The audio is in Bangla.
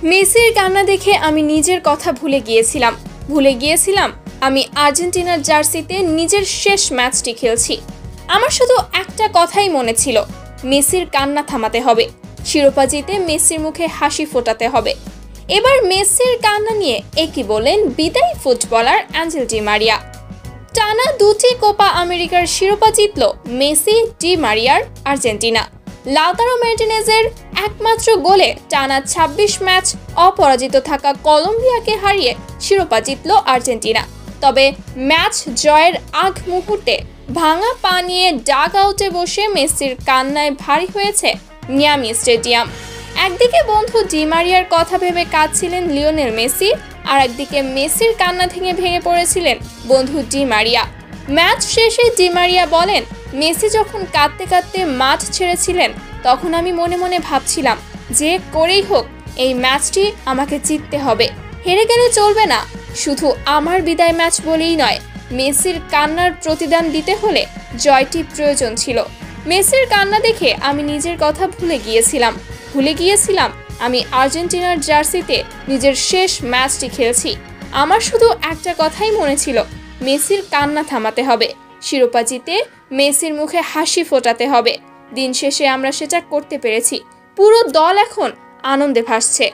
মেসির কান্না দেখে আমি নিজের কথা ভুলে গিয়েছিলাম আমি আর্জেন্টিনার জার্সিতে নিজের শেষ ম্যাচটি খেলছি। আমার শুধু একটা কথাই মনে ছিল, মেসির কান্না থামাতে হবে, শিরোপা জিতে মেসির মুখে হাসি ফোটাতে হবে। এবার মেসির কান্না নিয়ে একই বলেন বিদায়ী ফুটবলার অ্যাঞ্জেল ডি মারিয়া। টানা 2টি কোপা আমেরিকার শিরোপা জিতল মেসি, ডি মারিয়ার আর্জেন্টিনা। লাউতারো মার্টিনেজের একমাত্র গোলে টানা 26 ম্যাচ অপরাজিত থাকা কলম্বিয়াকে হারিয়ে শিরোপা জিতল আর্জেন্টিনা। তবে ম্যাচ জয়ের আগ মুহূর্তে ভাঙা পা নিয়ে ডাগ আউটে বসে মেসির কান্নায় ভারী হয়েছে মিয়ামি স্টেডিয়াম। একদিকে বন্ধু ডি মারিয়ার কথা ভেবে কাঁদছিলেন লিওনেল মেসি, আর একদিকে মেসির কান্না ভেঙে পড়েছিলেন বন্ধু ডি মারিয়া। ম্যাচ শেষে ডি মারিয়া বলেন, মেসি যখন কাঁদতে কাঁদতে মাঠ ছেড়েছিলেন তখন আমি মনে মনে ভাবছিলাম যে করেই হোক এই ম্যাচটি আমাকে জিততে হবে, হেরে গেলে চলবে না। শুধু আমার বিদায় ম্যাচ বলেই নয়, মেসির কান্নার প্রতিদান দিতে হলে জয়টি প্রয়োজন ছিল। মেসির কান্না দেখে আমি নিজের কথা ভুলে গিয়েছিলাম আমি আর্জেন্টিনার জার্সিতে নিজের শেষ ম্যাচটি খেলছি। আমার শুধু একটা কথাই মনে ছিল, মেসির কান্না থামাতে হবে, শিরোপা জিতে মেসির মুখে হাসি ফোটাতে হবে। দিন শেষে আমরা সেটা করতে পেরেছি। পুরো দল এখন আনন্দে ভাসছে।